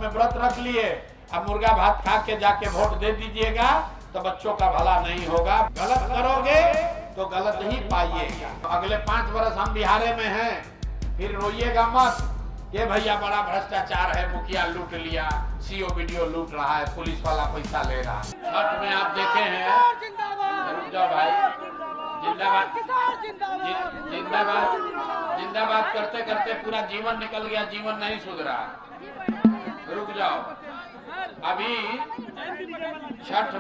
में व्रत रख लिए, अब मुर्गा भात खा के जाके वोट दे दीजिएगा तो बच्चों का भला नहीं होगा। गलत करोगे तो गलत ही पाइएगा। अगले 5 वर्ष हम बिहार में हैं, फिर रोइएगा मत ये भैया बड़ा भ्रष्टाचार है, मुखिया लूट लिया, सीओ वीडियो लूट रहा है, पुलिस वाला पैसा ले रहा है। छठ में आप देखे हैं, रुक जाओ भाई, जिंदाबाद जिंदाबाद जिंदाबाद करते करते पूरा जीवन निकल गया, जीवन नहीं सुधरा। रुक जाओ, अभी छठ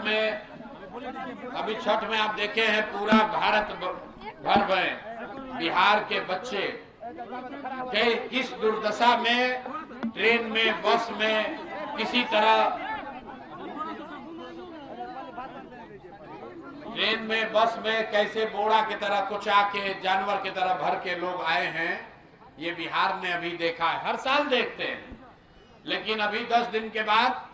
में आप देखे हैं पूरा भारत भर में बिहार के बच्चे के किस दुर्दशा में, ट्रेन में, बस में, किसी तरह ट्रेन में, बस में कैसे बोरा की तरह कुचा के, जानवर की तरह भर के लोग आए हैं। ये बिहार ने अभी देखा है, हर साल देखते हैं, लेकिन अभी 10 दिन के बाद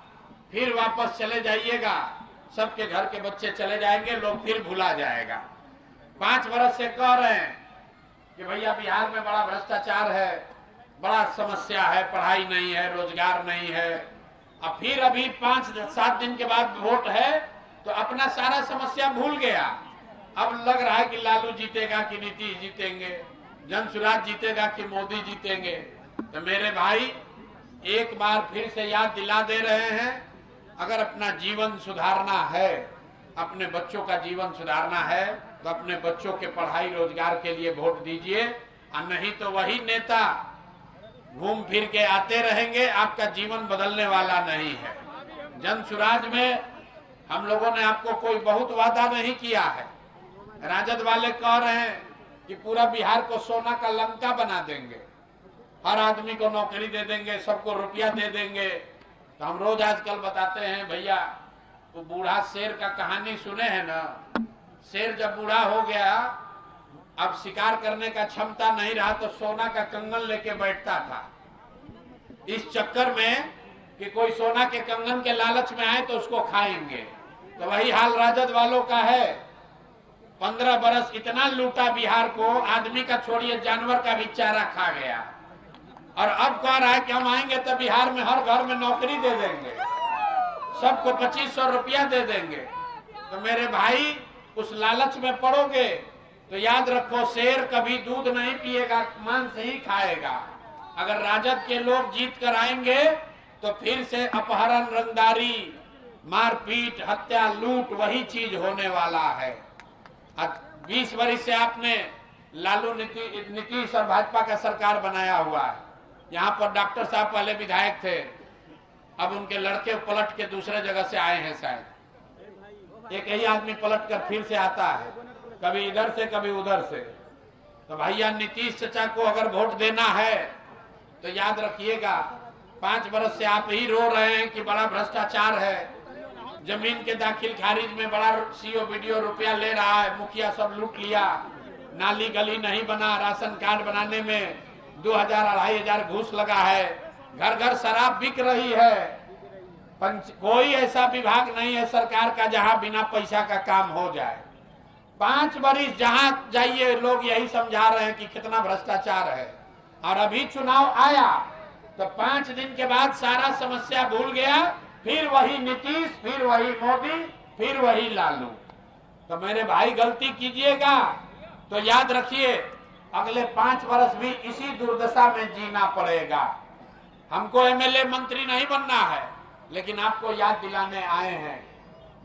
फिर वापस चले जाइएगा, सबके घर के बच्चे चले जाएंगे, लोग फिर भुला जाएगा। 5 वर्ष से कह रहे हैं कि भैया बिहार में बड़ा भ्रष्टाचार है, बड़ा समस्या है, पढ़ाई नहीं है, रोजगार नहीं है। अब फिर अभी 5-7 दिन के बाद वोट है तो अपना सारा समस्या भूल गया। अब लग रहा है कि लालू जीतेगा कि नीतीश जीतेंगे, जनसुराज जीतेगा कि मोदी जीतेंगे। तो मेरे भाई एक बार फिर से याद दिला दे रहे हैं, अगर अपना जीवन सुधारना है, अपने बच्चों का जीवन सुधारना है तो अपने बच्चों के पढ़ाई रोजगार के लिए वोट दीजिए, और नहीं तो वही नेता घूम फिर के आते रहेंगे, आपका जीवन बदलने वाला नहीं है। जनसुराज में हम लोगों ने आपको कोई बहुत वादा नहीं किया है। राजद वाले कह रहे हैं कि पूरा बिहार को सोना का लंका बना देंगे, हर आदमी को नौकरी दे देंगे, सबको रुपया दे देंगे। तो हम रोज आजकल बताते हैं भैया, वो बूढ़ा शेर का कहानी सुने हैं ना, शेर जब बूढ़ा हो गया, अब शिकार करने का क्षमता नहीं रहा तो सोना का कंगन लेके बैठता था, इस चक्कर में कि कोई सोना के कंगन के लालच में आए तो उसको खाएंगे। तो वही हाल राजद वालों का है। 15 बरस इतना लूटा बिहार को, आदमी का छोड़िए जानवर का भी चारा खा गया, और अब कह रहा है कि हम आएंगे तो बिहार में हर घर में नौकरी दे देंगे, सबको 2500 रुपया दे देंगे। तो मेरे भाई उस लालच में पड़ोगे तो याद रखो, शेर कभी दूध नहीं पिएगा, मांस ही खाएगा। अगर राजद के लोग जीत कर आएंगे तो फिर से अपहरण, रंगदारी, मारपीट, हत्या, लूट, वही चीज होने वाला है। 20 वर्ष से आपने लालू नीतीश और भाजपा का सरकार बनाया हुआ है। यहाँ पर डॉक्टर साहब पहले विधायक थे, अब उनके लड़के पलट के दूसरे जगह से आए हैं, शायद एक ही आदमी पलट कर फिर से आता है, कभी इधर से कभी उधर से। तो भैया नीतीश चचा को अगर वोट देना है तो याद रखिएगा, 5 वर्ष से आप ही रो रहे हैं कि बड़ा भ्रष्टाचार है, जमीन के दाखिल खारिज में बड़ा सीओ वीडियो रुपया ले रहा है, मुखिया सब लूट लिया, नाली गली नहीं बना, राशन कार्ड बनाने में 2000-2500 घूस लगा है, घर घर शराब बिक रही है। कोई ऐसा विभाग नहीं है सरकार का जहां बिना पैसा का काम हो जाए। 5 वर्ष जहां जाइए लोग यही समझा रहे हैं कि कितना भ्रष्टाचार है, और अभी चुनाव आया तो 5 दिन के बाद सारा समस्या भूल गया, फिर वही नीतीश, फिर वही मोदी, फिर वही लालू। तो मेरे भाई गलती कीजिएगा तो याद रखिए, अगले 5 वर्ष भी इसी दुर्दशा में जीना पड़ेगा। हमको एमएलए मंत्री नहीं बनना है, लेकिन आपको याद दिलाने आए हैं,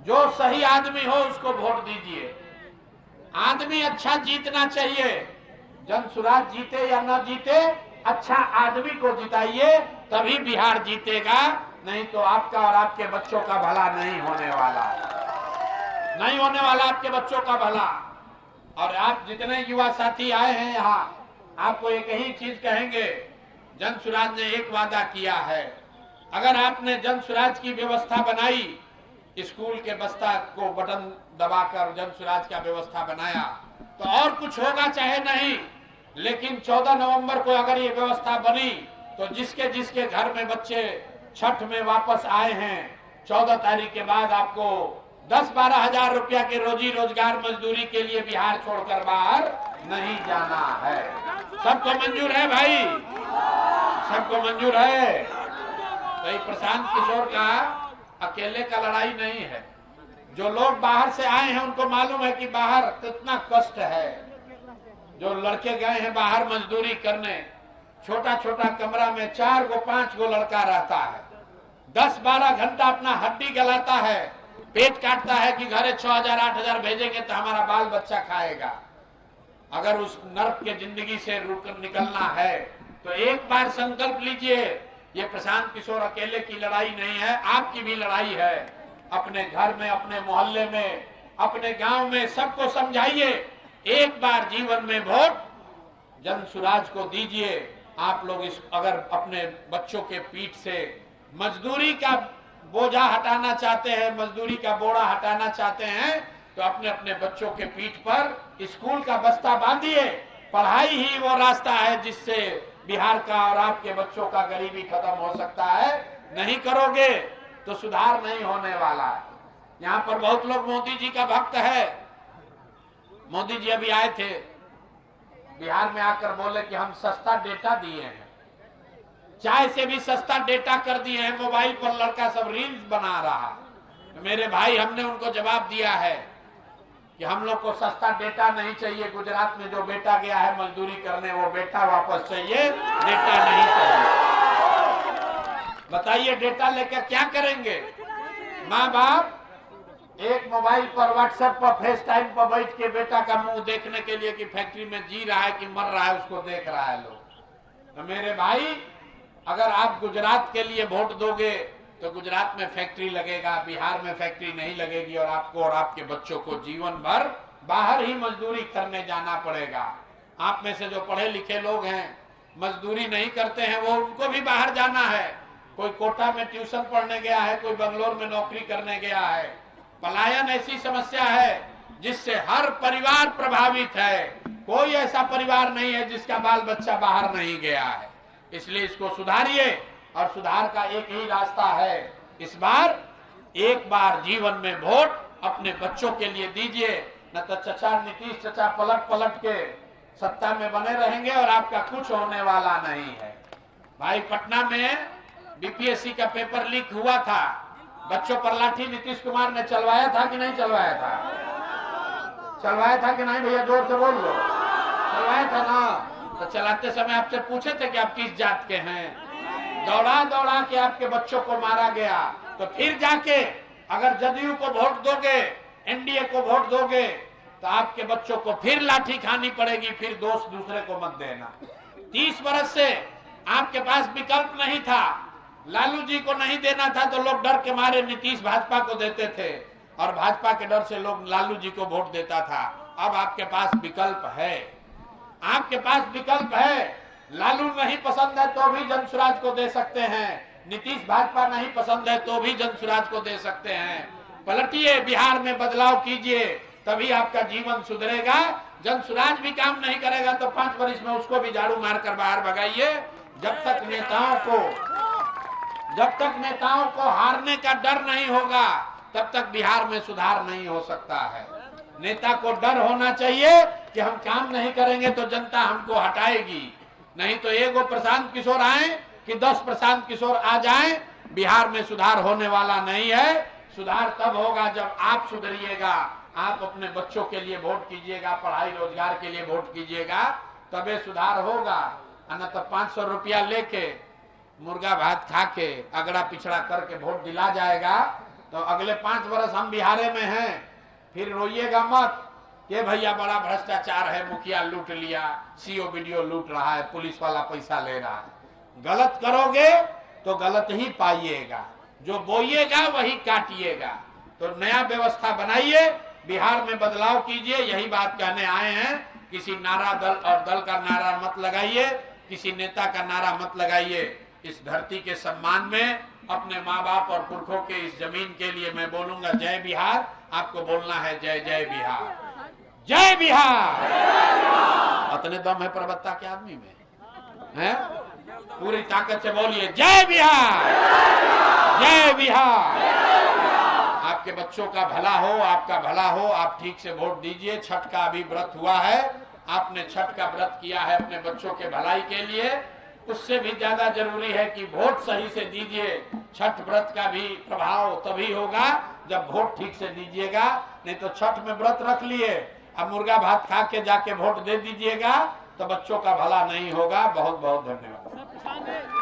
जो सही आदमी हो उसको वोट दीजिए। आदमी अच्छा जीतना चाहिए, जनसुराज जीते या न जीते, अच्छा आदमी को जिताइए, तभी बिहार जीतेगा, नहीं तो आपका और आपके बच्चों का भला नहीं होने वाला, नहीं होने वाला आपके बच्चों का भला। और आप जितने युवा साथी आए हैं यहाँ, आपको एक ही चीज कहेंगे, जनसुराज ने एक वादा किया है, अगर आपने जनसुराज की व्यवस्था बनाई, स्कूल के बस्ता को बटन दबाकर जनसुराज का व्यवस्था बनाया, तो और कुछ होगा चाहे नहीं, लेकिन 14 नवंबर को अगर ये व्यवस्था बनी तो जिसके जिसके घर में बच्चे छठ में वापस आए हैं, 14 तारीख के बाद आपको 10-12 हजार रुपया के रोजी रोजगार मजदूरी के लिए बिहार छोड़कर बाहर नहीं जाना है। सबको मंजूर है भाई? सबको मंजूर है? तो ये प्रशांत किशोर का अकेले का लड़ाई नहीं है। जो लोग बाहर से आए हैं उनको मालूम है कि बाहर कितना कष्ट है। जो लड़के गए हैं बाहर मजदूरी करने, छोटा छोटा कमरा में 4 गो 5 गो लड़का रहता है, 10-12 घंटा अपना हड्डी गलाता है, पेट काटता है कि घरे 6,000 8,000 भेजेंगे तो हमारा बाल बच्चा खाएगा। अगर उस नर्क के जिंदगी से निकलना है तो एक बार संकल्प लीजिए, ये प्रशांत किशोर अकेले की लड़ाई नहीं है, आपकी भी लड़ाई है। अपने घर में, अपने मोहल्ले में, अपने गांव में सबको समझाइए, एक बार जीवन में वोट जनसुराज को दीजिए। आप लोग इस अगर अपने बच्चों के पीठ से मजदूरी का बोझा हटाना चाहते हैं, मजदूरी का बोरा हटाना चाहते हैं, तो अपने अपने बच्चों के पीठ पर स्कूल का बस्ता बांधिए। पढ़ाई ही वो रास्ता है जिससे बिहार का और आपके बच्चों का गरीबी खत्म हो सकता है। नहीं करोगे तो सुधार नहीं होने वाला है। यहाँ पर बहुत लोग मोदी जी का भक्त है। मोदी जी अभी आए थे, बिहार में आकर बोले कि हम सस्ता डेटा दिए हैं, चाय से भी सस्ता डेटा कर दिए हैं। मोबाइल पर लड़का सब रील्स बना रहा। तो मेरे भाई, हमने उनको जवाब दिया है कि हम लोग को सस्ता डेटा नहीं चाहिए। गुजरात में जो बेटा गया है मजदूरी करने, वो बेटा वापस चाहिए, डेटा नहीं चाहिए। बताइए डेटा लेकर क्या करेंगे? माँ बाप एक मोबाइल पर, व्हाट्सएप पर, फेस टाइम पर बैठ के बेटा का मुंह देखने के लिए कि फैक्ट्री में जी रहा है कि मर रहा है, उसको देख रहा है लोग। तो मेरे भाई, अगर आप गुजरात के लिए वोट दोगे तो गुजरात में फैक्ट्री लगेगा, बिहार में फैक्ट्री नहीं लगेगी और आपको और आपके बच्चों को जीवन भर बाहर ही मजदूरी करने जाना पड़ेगा। आप में से जो पढ़े लिखे लोग हैं, मजदूरी नहीं करते हैं, वो उनको भी बाहर जाना है। कोई कोटा में ट्यूशन पढ़ने गया है, कोई बंगलोर में नौकरी करने गया है। पलायन ऐसी समस्या है जिससे हर परिवार प्रभावित है। कोई ऐसा परिवार नहीं है जिसका बाल बच्चा बाहर नहीं गया है। इसलिए इसको सुधारिए और सुधार का एक ही रास्ता है, इस बार एक बार जीवन में वोट अपने बच्चों के लिए दीजिए। न तो चचा नीतीश चचा पलट पलट के सत्ता में बने रहेंगे और आपका कुछ होने वाला नहीं है। भाई, पटना में बीपीएससी का पेपर लीक हुआ था, बच्चों पर लाठी नीतीश कुमार ने चलवाया था कि नहीं चलवाया था? चलवाया था कि नहीं भैया? जोर से बोल लो। चलवाया था ना? तो चलाते समय आपसे पूछे थे कि आप किस जात के हैं? दौड़ा दौड़ा के आपके बच्चों को मारा गया। तो फिर जाके अगर जदयू को वोट दोगे, एनडीए को वोट दोगे, तो आपके बच्चों को फिर लाठी खानी पड़ेगी। फिर दोस्त दूसरे को मत देना। 30 बरस से आपके पास विकल्प नहीं था। लालू जी को नहीं देना था तो लोग डर के मारे नीतीश भाजपा को देते थे और भाजपा के डर से लोग लालू जी को वोट देता था। अब आपके पास विकल्प है, आपके पास विकल्प है। लालू नहीं पसंद है तो भी जनसुराज को दे सकते हैं, नीतीश भाजपा नहीं पसंद है तो भी जनसुराज को दे सकते हैं। पलटिए, बिहार में बदलाव कीजिए, तभी आपका जीवन सुधरेगा। जनसुराज भी काम नहीं करेगा तो 5 वर्ष में उसको भी झाड़ू मारकर बाहर भगाइए। जब तक नेताओं को हारने का डर नहीं होगा तब तक बिहार में सुधार नहीं हो सकता है। नेता को डर होना चाहिए कि हम काम नहीं करेंगे तो जनता हमको हटाएगी। नहीं तो एगो प्रशांत किशोर आए कि 10 प्रशांत किशोर आ जाएं, बिहार में सुधार होने वाला नहीं है। सुधार तब होगा जब आप सुधरिएगा, आप अपने बच्चों के लिए वोट कीजिएगा, पढ़ाई रोजगार के लिए वोट कीजिएगा, तबे सुधार होगा। न तो 500 रुपया लेके मुर्गा भात खा के अगड़ा पिछड़ा करके वोट दिला जाएगा तो अगले 5 वर्ष हम बिहारे में हैं, फिर रोइएगा मत कि भैया बड़ा भ्रष्टाचार है, मुखिया लूट लिया, सीओ वीडियो लूट रहा है, पुलिस वाला पैसा ले रहा है। गलत करोगे तो गलत ही पाइएगा, जो बोइएगा वही काटिएगा। तो नया व्यवस्था बनाइए, बिहार में बदलाव कीजिए, यही बात कहने आए हैं। किसी नारा दल और दल का नारा मत लगाइए, किसी नेता का नारा मत लगाइए। इस धरती के सम्मान में, अपने माँ बाप और पुरखों के इस जमीन के लिए मैं बोलूंगा जय बिहार। आपको बोलना है जय जय बिहार, जय बिहार। इतने दम है प्रवक्ता के आदमी में, है? पूरी ताकत से बोलिए जय बिहार, जय बिहार। आपके बच्चों का भला हो, आपका भला हो, आप ठीक से वोट दीजिए। छठ का अभी व्रत हुआ है, आपने छठ का व्रत किया है अपने बच्चों के भलाई के लिए, उससे भी ज्यादा जरूरी है कि वोट सही से दीजिए। छठ व्रत का भी प्रभाव तभी होगा जब वोट ठीक से दीजिएगा। नहीं तो छठ में व्रत रख लिए, अब मुर्गा भात खा के जाके वोट दे दीजिएगा तो बच्चों का भला नहीं होगा। बहुत बहुत धन्यवाद।